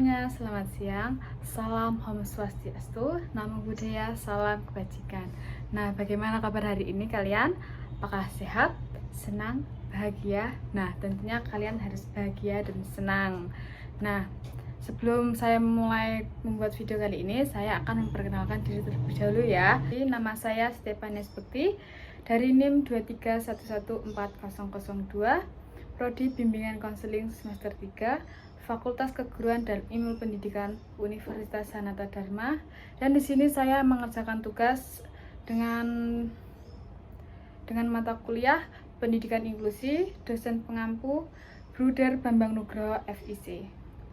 semuanya, selamat siang. Salam Om Swastiastu, Namo Buddhaya, salam kebajikan. Nah, bagaimana kabar hari ini kalian? Apakah sehat, senang, bahagia? Nah, tentunya kalian harus bahagia dan senang. Nah, sebelum saya mulai membuat video kali ini, saya akan memperkenalkan diri terlebih dahulu ya. Jadi, nama saya Stefania Bekti dari NIM 231140002, Prodi Bimbingan Konseling semester 3, Fakultas Keguruan dan Ilmu Pendidikan Universitas Sanata Dharma. Dan di sini saya mengerjakan tugas dengan mata kuliah Pendidikan Inklusi, dosen pengampu Bruder Bambang Nugroho FIC.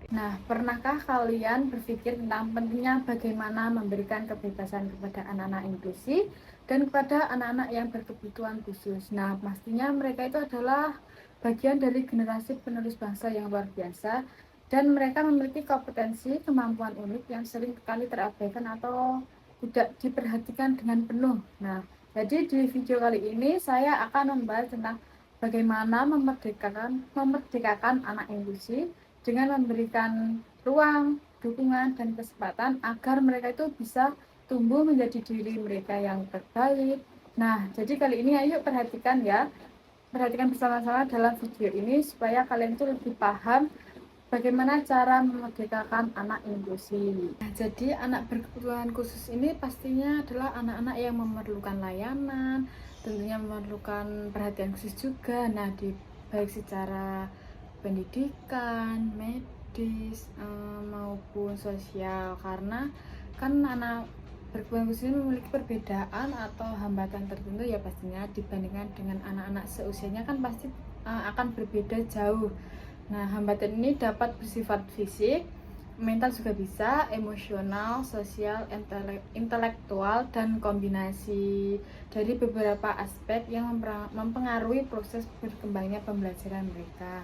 Nah, pernahkah kalian berpikir tentang pentingnya bagaimana memberikan kebebasan kepada anak-anak inklusi dan kepada anak-anak yang berkebutuhan khusus? Nah, pastinya mereka itu adalah bagian dari generasi penerus bangsa yang luar biasa, dan mereka memiliki kompetensi, kemampuan unik yang sering kali terabaikan atau tidak diperhatikan dengan penuh. Nah, jadi di video kali ini saya akan membahas tentang bagaimana memerdekakan anak inklusi dengan memberikan ruang, dukungan, dan kesempatan agar mereka itu bisa tumbuh menjadi diri mereka yang terbaik. Nah, jadi kali ini ayo perhatikan ya. Perhatikan bersama-sama dalam video ini supaya kalian itu lebih paham bagaimana cara memerdekakan anak inklusi. Nah, jadi anak berkebutuhan khusus ini pastinya adalah anak-anak yang memerlukan layanan, tentunya memerlukan perhatian khusus juga. Nah, baik secara pendidikan, medis, maupun sosial, karena kan anak berkebutuhan khusus ini memiliki perbedaan atau hambatan tertentu ya pastinya dibandingkan dengan anak-anak seusianya kan pasti akan berbeda jauh. Nah, hambatan ini dapat bersifat fisik, mental juga bisa, emosional, sosial, intelektual, dan kombinasi dari beberapa aspek yang mempengaruhi proses berkembangnya pembelajaran mereka.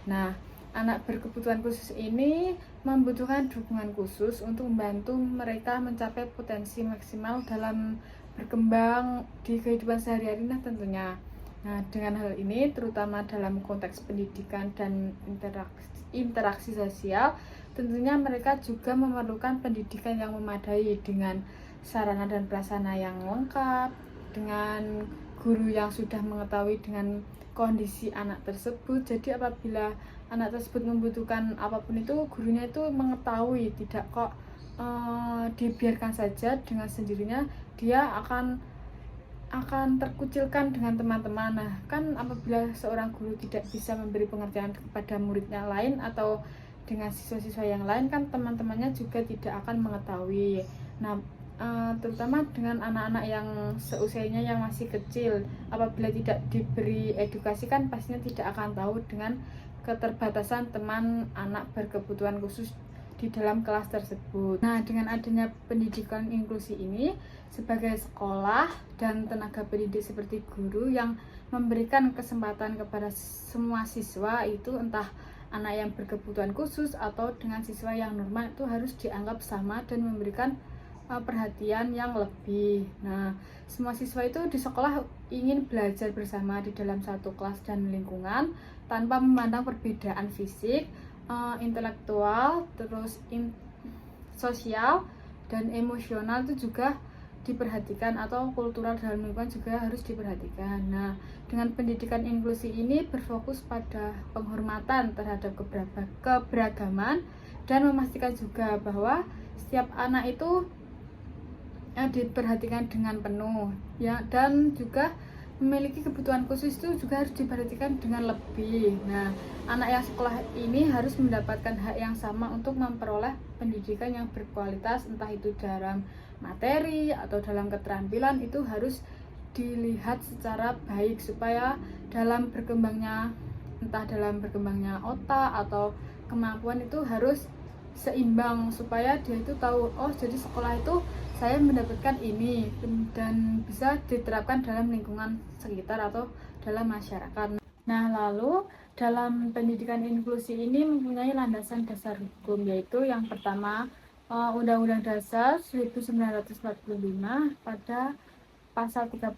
Nah, anak berkebutuhan khusus ini membutuhkan dukungan khusus untuk membantu mereka mencapai potensi maksimal dalam berkembang di kehidupan sehari-hari tentunya. Nah, dengan hal ini terutama dalam konteks pendidikan dan interaksi sosial, tentunya mereka juga memerlukan pendidikan yang memadai dengan sarana dan prasarana yang lengkap, dengan guru yang sudah mengetahui dengan kondisi anak tersebut. Jadi apabila anak tersebut membutuhkan apapun itu, gurunya itu mengetahui, tidak kok dibiarkan saja dengan sendirinya dia akan terkucilkan dengan teman-teman. Nah, kan apabila seorang guru tidak bisa memberi pengertian kepada muridnya lain atau dengan siswa-siswa yang lain, kan teman-temannya juga tidak akan mengetahui. Nah, terutama dengan anak-anak yang seusianya yang masih kecil, apabila tidak diberi edukasi kan pastinya tidak akan tahu dengan keterbatasan teman anak berkebutuhan khusus di dalam kelas tersebut. Nah, dengan adanya pendidikan inklusi ini, sebagai sekolah dan tenaga pendidik seperti guru yang memberikan kesempatan kepada semua siswa itu, entah anak yang berkebutuhan khusus atau dengan siswa yang normal, itu harus dianggap sama dan memberikan perhatian yang lebih. Nah, semua siswa itu di sekolah ingin belajar bersama di dalam satu kelas dan lingkungan tanpa memandang perbedaan fisik, intelektual, terus sosial dan emosional itu juga diperhatikan, atau kultural dalam lingkungan juga harus diperhatikan. Nah, dengan pendidikan inklusi ini berfokus pada penghormatan terhadap keberagaman dan memastikan juga bahwa setiap anak itu diperhatikan dengan penuh ya, dan juga memiliki kebutuhan khusus itu juga harus diperhatikan dengan lebih. Nah, anak yang sekolah ini harus mendapatkan hak yang sama untuk memperoleh pendidikan yang berkualitas, entah itu dalam materi atau dalam keterampilan, itu harus dilihat secara baik supaya dalam berkembangnya, entah dalam berkembangnya otak atau kemampuan itu harus seimbang, supaya dia itu tahu, oh jadi sekolah itu saya mendapatkan ini dan bisa diterapkan dalam lingkungan sekitar atau dalam masyarakat. Nah, lalu dalam pendidikan inklusi ini mempunyai landasan dasar hukum, yaitu yang pertama Undang-Undang Dasar 1945 pada pasal 31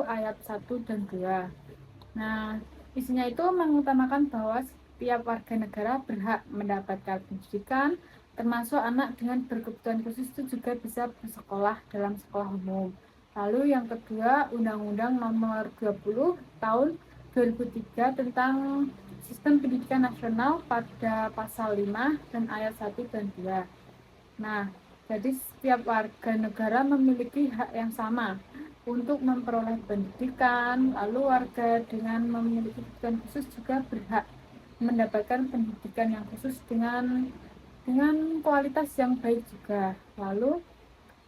ayat 1 dan 2. Nah, isinya itu mengutamakan bahwa setiap warga negara berhak mendapatkan pendidikan, termasuk anak dengan berkebutuhan khusus itu juga bisa bersekolah dalam sekolah umum. Lalu yang kedua, Undang-Undang Nomor 20 Tahun 2003 tentang Sistem Pendidikan Nasional pada pasal 5 dan ayat 1 dan 2. Nah, jadi setiap warga negara memiliki hak yang sama untuk memperoleh pendidikan, lalu warga dengan memiliki kebutuhan khusus juga berhak mendapatkan pendidikan yang khusus dengan kualitas yang baik juga. Lalu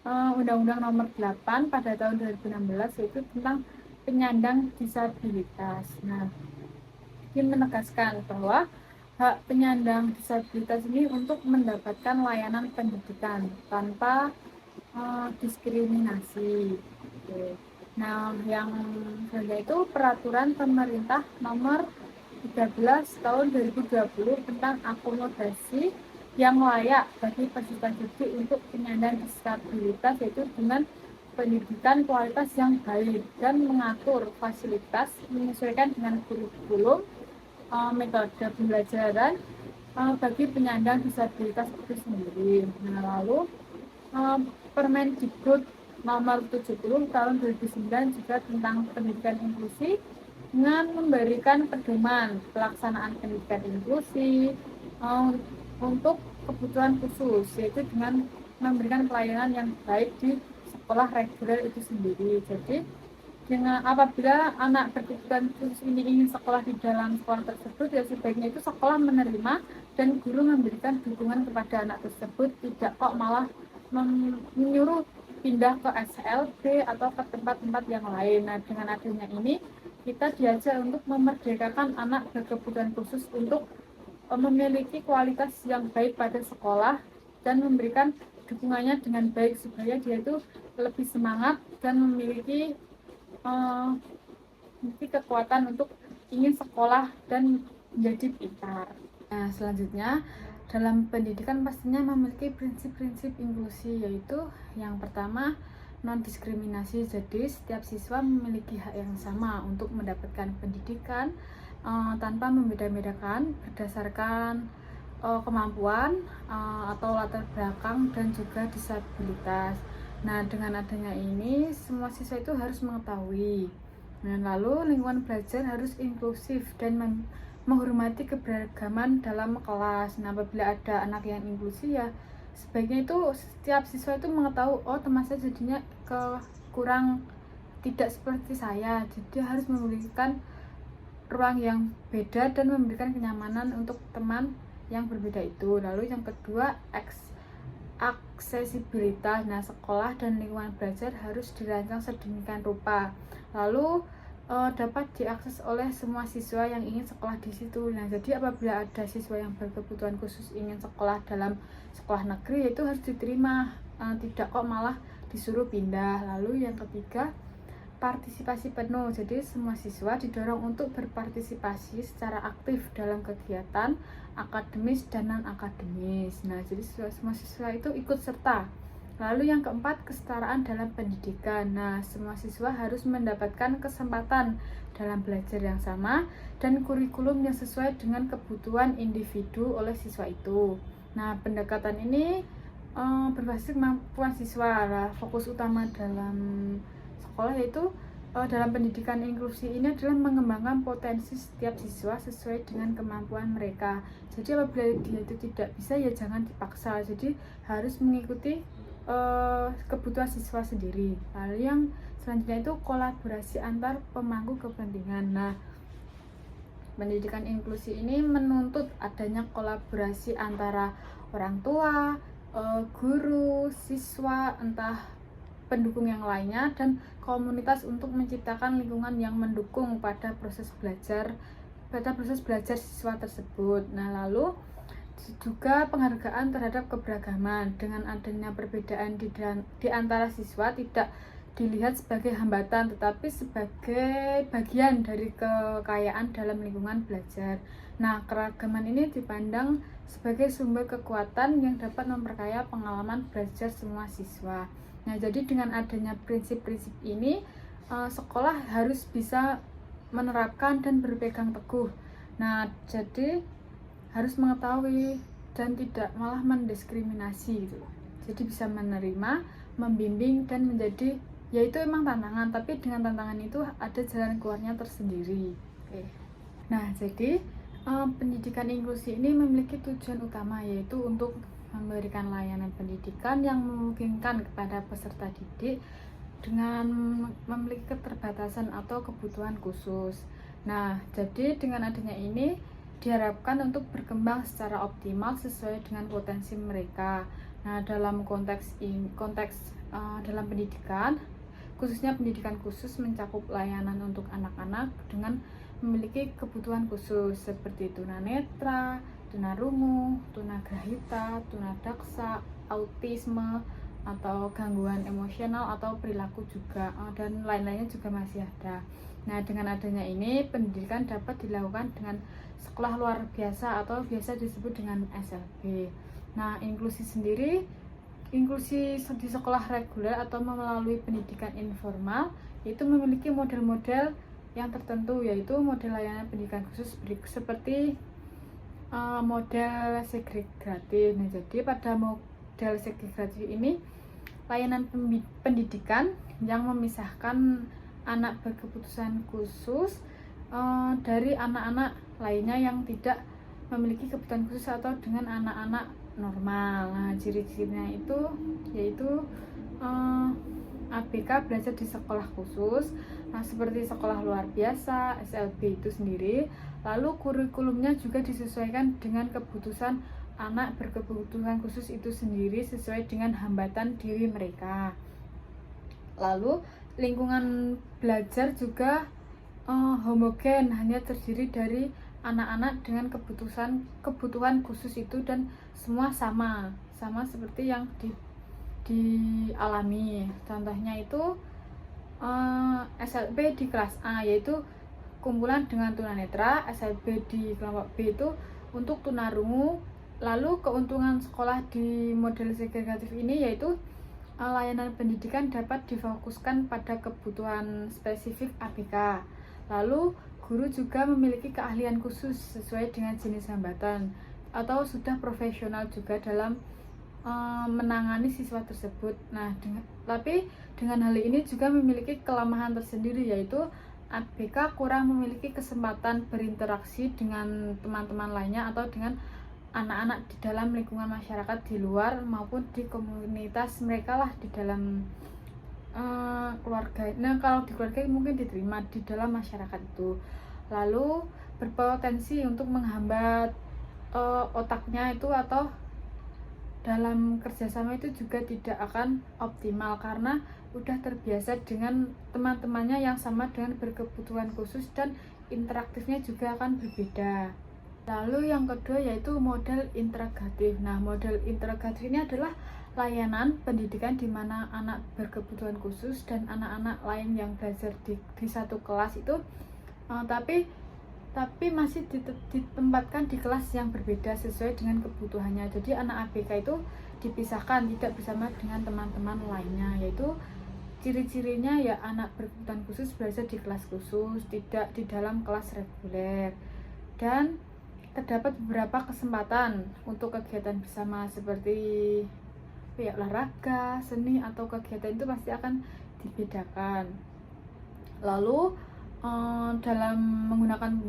Undang-Undang Nomor 8 pada tahun 2016 yaitu tentang penyandang disabilitas. Nah, ini menegaskan bahwa hak penyandang disabilitas ini untuk mendapatkan layanan pendidikan tanpa diskriminasi. Nah, yang selanjutnya itu peraturan pemerintah nomor 13 tahun 2020 tentang akomodasi yang layak bagi peserta didik untuk penyandang disabilitas, yaitu dengan pendidikan kualitas yang baik dan mengatur fasilitas menyesuaikan dengan kurikulum, metode pembelajaran bagi penyandang disabilitas itu sendiri. Nah, lalu Permendikbud nomor 70 tahun 2009 juga tentang pendidikan inklusi dengan memberikan pedoman pelaksanaan pendidikan inklusi untuk kebutuhan khusus, yaitu dengan memberikan pelayanan yang baik di sekolah reguler itu sendiri. Jadi dengan apabila anak berkebutuhan khusus ini ingin sekolah di dalam sekolah tersebut, ya sebaiknya itu sekolah menerima dan guru memberikan dukungan kepada anak tersebut, tidak kok malah menyuruh pindah ke SLB atau ke tempat-tempat yang lain. Nah, dengan adanya ini kita diajak untuk memerdekakan anak berkebutuhan khusus untuk memiliki kualitas yang baik pada sekolah dan memberikan dukungannya dengan baik supaya dia itu lebih semangat dan memiliki kekuatan untuk ingin sekolah dan menjadi pintar. Nah, selanjutnya dalam pendidikan pastinya memiliki prinsip-prinsip inklusi, yaitu yang pertama non-diskriminasi. Jadi setiap siswa memiliki hak yang sama untuk mendapatkan pendidikan tanpa membeda-bedakan berdasarkan kemampuan atau latar belakang dan juga disabilitas. Nah, dengan adanya ini semua siswa itu harus mengetahui. Nah, lalu lingkungan belajar harus inklusif dan menghormati keberagaman dalam kelas. Nah, apabila ada anak yang inklusi, ya sebaiknya itu setiap siswa itu mengetahui, oh teman saya jadinya kurang tidak seperti saya, jadi harus memberikan ruang yang beda dan memberikan kenyamanan untuk teman yang berbeda itu. Lalu yang kedua, aksesibilitas. Nah, sekolah dan lingkungan belajar harus dirancang sedemikian rupa lalu dapat diakses oleh semua siswa yang ingin sekolah di situ. Nah, jadi apabila ada siswa yang berkebutuhan khusus ingin sekolah dalam sekolah negeri, itu harus diterima, tidak kok malah disuruh pindah. Lalu yang ketiga, partisipasi penuh. Jadi semua siswa didorong untuk berpartisipasi secara aktif dalam kegiatan akademis dan non akademis. Nah, jadi semua siswa itu ikut serta. Lalu yang keempat, kesetaraan dalam pendidikan. Nah, semua siswa harus mendapatkan kesempatan dalam belajar yang sama dan kurikulum yang sesuai dengan kebutuhan individu oleh siswa itu. Nah, pendekatan ini berbasis kemampuan siswa. Nah, fokus utama dalam sekolah yaitu dalam pendidikan inklusi ini adalah mengembangkan potensi setiap siswa sesuai dengan kemampuan mereka. Jadi apabila dia itu tidak bisa, ya jangan dipaksa. Jadi harus mengikuti kebutuhan siswa sendiri. Lalu yang selanjutnya itu kolaborasi antar pemangku kepentingan. Nah, pendidikan inklusi ini menuntut adanya kolaborasi antara orang tua, guru, siswa, entah pendukung yang lainnya, dan komunitas untuk menciptakan lingkungan yang mendukung pada proses belajar siswa tersebut. Nah, lalu juga penghargaan terhadap keberagaman. Dengan adanya perbedaan di antara siswa tidak dilihat sebagai hambatan, tetapi sebagai bagian dari kekayaan dalam lingkungan belajar. Nah, keragaman ini dipandang sebagai sumber kekuatan yang dapat memperkaya pengalaman belajar semua siswa. Nah, jadi dengan adanya prinsip-prinsip ini, sekolah harus bisa menerapkan dan berpegang teguh. Nah, jadi harus mengetahui dan tidak malah mendiskriminasi gitu. Jadi bisa menerima, membimbing, dan menjadi, yaitu emang tantangan, tapi dengan tantangan itu ada jalan keluarnya tersendiri. Oke. Nah, jadi pendidikan inklusi ini memiliki tujuan utama, yaitu untuk memberikan layanan pendidikan yang memungkinkan kepada peserta didik dengan memiliki keterbatasan atau kebutuhan khusus. Nah, jadi dengan adanya ini diharapkan untuk berkembang secara optimal sesuai dengan potensi mereka. Nah, dalam konteks dalam pendidikan, khususnya pendidikan khusus mencakup layanan untuk anak-anak dengan memiliki kebutuhan khusus seperti tunanetra, tunarungu, tunagrahita, tunadaksa, autisme, atau gangguan emosional atau perilaku juga, dan lain-lainnya juga masih ada. Nah, dengan adanya ini pendidikan dapat dilakukan dengan sekolah luar biasa atau biasa disebut dengan SLB. Nah, inklusi di sekolah reguler atau melalui pendidikan informal itu memiliki model-model yang tertentu, yaitu model layanan pendidikan khusus seperti model segregatif. Nah, jadi pada model segregatif ini layanan pendidikan yang memisahkan anak berkebutuhan khusus dari anak-anak lainnya yang tidak memiliki kebutuhan khusus atau dengan anak-anak normal. Nah, ciri-cirinya itu yaitu ABK belajar di sekolah khusus, nah seperti sekolah luar biasa, SLB itu sendiri. Lalu kurikulumnya juga disesuaikan dengan kebutuhan anak berkebutuhan khusus itu sendiri sesuai dengan hambatan diri mereka. Lalu lingkungan belajar juga homogen, hanya terdiri dari anak-anak dengan kebutuhan khusus itu dan semua sama seperti yang dialami. Contohnya itu SLB di kelas A yaitu kumpulan dengan tunanetra, SLB di kelompok B itu untuk tunarungu. Lalu keuntungan sekolah di model segregatif ini yaitu layanan pendidikan dapat difokuskan pada kebutuhan spesifik ABK. Lalu guru juga memiliki keahlian khusus sesuai dengan jenis hambatan atau sudah profesional juga dalam menangani siswa tersebut. Nah, tapi dengan hal ini juga memiliki kelemahan tersendiri, yaitu ABK kurang memiliki kesempatan berinteraksi dengan teman-teman lainnya atau dengan anak-anak di dalam lingkungan masyarakat di luar maupun di komunitas mereka lah di dalam keluarga. Nah, kalau di keluarga mungkin diterima, di dalam masyarakat itu lalu berpotensi untuk menghambat otaknya itu, atau dalam kerjasama itu juga tidak akan optimal karena udah terbiasa dengan teman-temannya yang sama dengan berkebutuhan khusus dan interaktifnya juga akan berbeda. Lalu yang kedua yaitu model integratif. Nah, model integratif ini adalah layanan pendidikan di mana anak berkebutuhan khusus dan anak-anak lain yang belajar di satu kelas itu tapi masih ditempatkan di kelas yang berbeda sesuai dengan kebutuhannya. Jadi anak ABK itu dipisahkan, tidak bersama dengan teman-teman lainnya, yaitu ciri-cirinya ya anak berkebutuhan khusus belajar di kelas khusus, tidak di dalam kelas reguler, dan terdapat beberapa kesempatan untuk kegiatan bersama seperti olahraga, seni, atau kegiatan itu pasti akan dibedakan. Lalu dalam menggunakan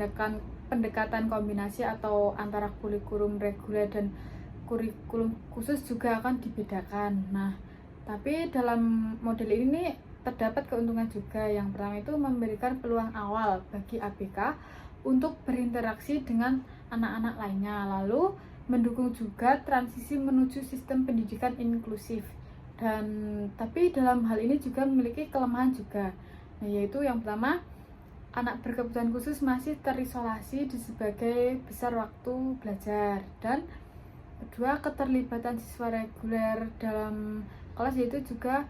pendekatan kombinasi atau antara kurikulum reguler dan kurikulum khusus juga akan dibedakan. Nah, tapi dalam model ini terdapat keuntungan juga. Yang pertama itu memberikan peluang awal bagi ABK untuk berinteraksi dengan anak-anak lainnya, lalu mendukung juga transisi menuju sistem pendidikan inklusif. Tapi dalam hal ini juga memiliki kelemahan juga. Nah, yaitu yang pertama, anak berkebutuhan khusus masih terisolasi di sebagai besar waktu belajar, dan kedua, keterlibatan siswa reguler dalam kelas yaitu juga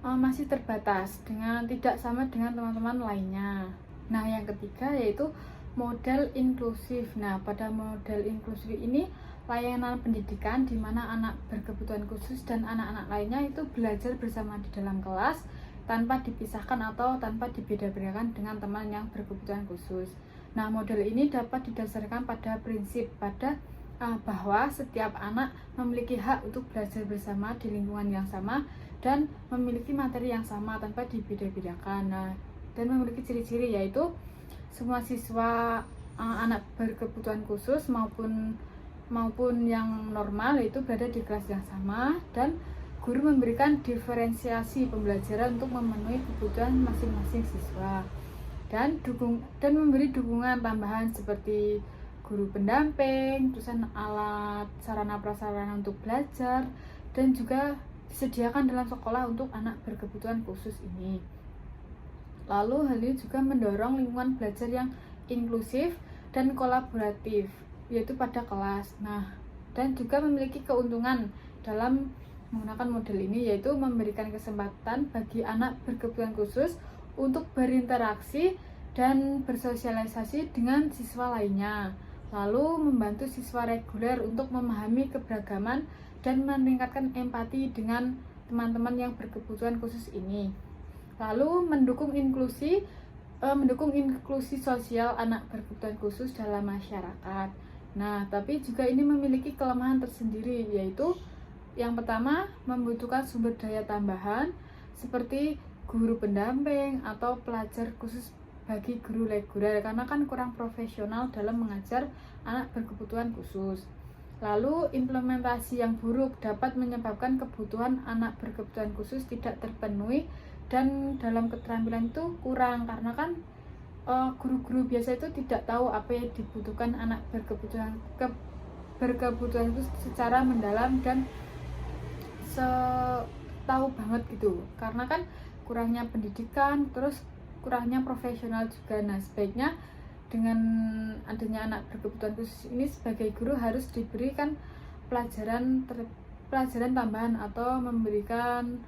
masih terbatas dengan tidak sama dengan teman-teman lainnya. Nah, yang ketiga yaitu model inklusif. Nah, pada model inklusif ini layanan pendidikan di mana anak berkebutuhan khusus dan anak-anak lainnya itu belajar bersama di dalam kelas tanpa dipisahkan atau tanpa dibeda-bedakan dengan teman yang berkebutuhan khusus. Nah, model ini dapat didasarkan pada prinsip bahwa setiap anak memiliki hak untuk belajar bersama di lingkungan yang sama dan memiliki materi yang sama tanpa dibeda-bedakan. Nah, dan memiliki ciri-ciri yaitu semua siswa anak berkebutuhan khusus maupun yang normal itu berada di kelas yang sama, dan guru memberikan diferensiasi pembelajaran untuk memenuhi kebutuhan masing-masing siswa, dan memberi dukungan tambahan seperti guru pendamping, terusan alat sarana prasarana untuk belajar, dan juga disediakan dalam sekolah untuk anak berkebutuhan khusus ini. Lalu hal ini juga mendorong lingkungan belajar yang inklusif dan kolaboratif, yaitu pada kelas. Nah, dan juga memiliki keuntungan dalam menggunakan model ini, yaitu memberikan kesempatan bagi anak berkebutuhan khusus untuk berinteraksi dan bersosialisasi dengan siswa lainnya, lalu membantu siswa reguler untuk memahami keberagaman dan meningkatkan empati dengan teman-teman yang berkebutuhan khusus ini, lalu mendukung inklusi sosial anak berkebutuhan khusus dalam masyarakat. Nah, tapi juga ini memiliki kelemahan tersendiri, yaitu yang pertama membutuhkan sumber daya tambahan seperti guru pendamping atau pelajar khusus bagi guru reguler, karena kan kurang profesional dalam mengajar anak berkebutuhan khusus. Lalu implementasi yang buruk dapat menyebabkan kebutuhan anak berkebutuhan khusus tidak terpenuhi, dan dalam keterampilan itu kurang, karena kan guru-guru biasa itu tidak tahu apa yang dibutuhkan anak berkebutuhan itu secara mendalam dan tahu banget gitu, karena kan kurangnya pendidikan, terus kurangnya profesional juga. Nah, sebaiknya dengan adanya anak berkebutuhan khusus ini sebagai guru harus diberikan pelajaran tambahan atau memberikan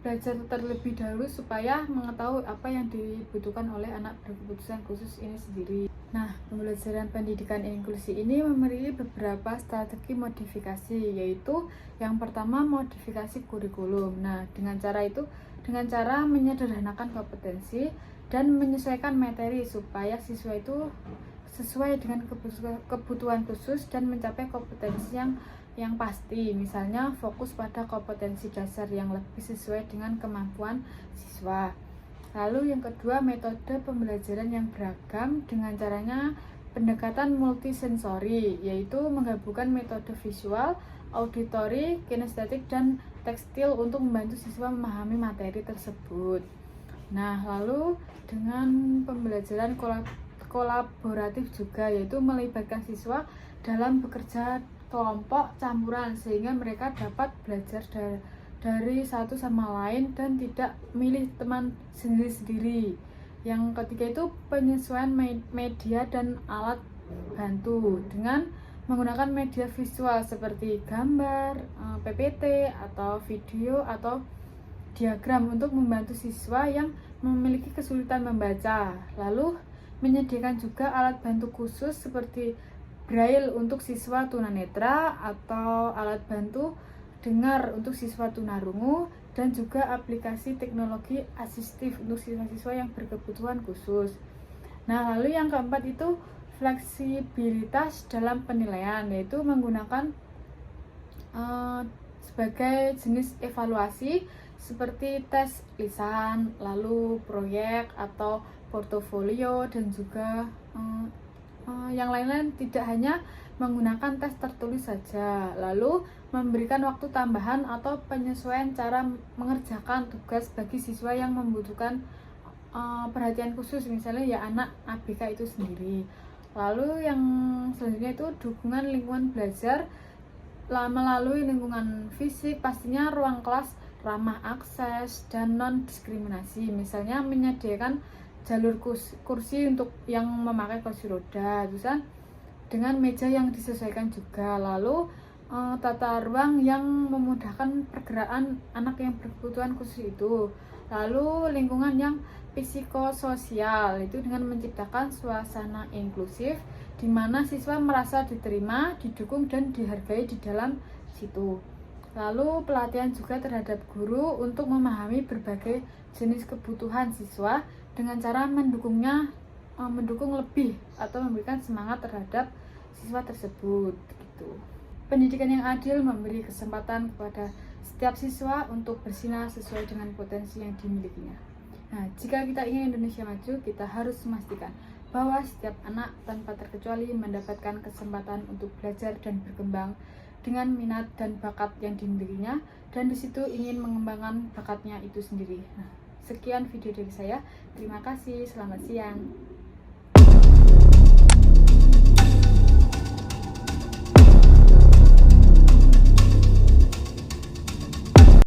belajar terlebih dahulu supaya mengetahui apa yang dibutuhkan oleh anak berkebutuhan khusus ini sendiri. Nah, pembelajaran pendidikan inklusi ini memiliki beberapa strategi modifikasi, yaitu yang pertama modifikasi kurikulum. Nah, dengan cara menyederhanakan kompetensi dan menyesuaikan materi supaya siswa itu sesuai dengan kebutuhan khusus dan mencapai kompetensi yang pasti. Misalnya fokus pada kompetensi dasar yang lebih sesuai dengan kemampuan siswa. Lalu yang kedua, metode pembelajaran yang beragam dengan caranya pendekatan multisensori, yaitu menggabungkan metode visual, auditori, kinestetik, dan tekstil untuk membantu siswa memahami materi tersebut. Nah, lalu dengan pembelajaran kolaboratif juga, yaitu melibatkan siswa dalam bekerja kelompok campuran sehingga mereka dapat belajar dari satu sama lain dan tidak milih teman sendiri-sendiri. Yang ketiga itu penyesuaian media dan alat bantu dengan menggunakan media visual seperti gambar, PPT atau video atau diagram untuk membantu siswa yang memiliki kesulitan membaca. Lalu menyediakan juga alat bantu khusus seperti Braille untuk siswa tunanetra atau alat bantu dengar untuk siswa tunarungu, dan juga aplikasi teknologi asistif untuk siswa-siswa yang berkebutuhan khusus. Nah, lalu yang keempat itu fleksibilitas dalam penilaian, yaitu menggunakan sebagai jenis evaluasi seperti tes lisan, lalu proyek atau portofolio, dan juga yang lain-lain, tidak hanya menggunakan tes tertulis saja. Lalu memberikan waktu tambahan atau penyesuaian cara mengerjakan tugas bagi siswa yang membutuhkan perhatian khusus, misalnya ya anak ABK itu sendiri. Lalu yang selanjutnya itu dukungan lingkungan belajar melalui lingkungan fisik, pastinya ruang kelas ramah akses dan non diskriminasi, misalnya menyediakan jalur kursi untuk yang memakai kursi roda, terusan dengan meja yang disesuaikan juga. Lalu tata ruang yang memudahkan pergerakan anak yang berkebutuhan khusus itu. Lalu lingkungan yang psikososial, itu dengan menciptakan suasana inklusif di mana siswa merasa diterima, didukung, dan dihargai di dalam situ. Lalu pelatihan juga terhadap guru untuk memahami berbagai jenis kebutuhan siswa dengan cara mendukung lebih atau memberikan semangat terhadap siswa tersebut gitu. Pendidikan yang adil memberi kesempatan kepada setiap siswa untuk bersinar sesuai dengan potensi yang dimilikinya. Nah, jika kita ingin Indonesia maju, kita harus memastikan bahwa setiap anak tanpa terkecuali mendapatkan kesempatan untuk belajar dan berkembang dengan minat dan bakat yang dimilikinya, dan di situ ingin mengembangkan bakatnya itu sendiri. Nah, sekian video dari saya. Terima kasih. Selamat siang.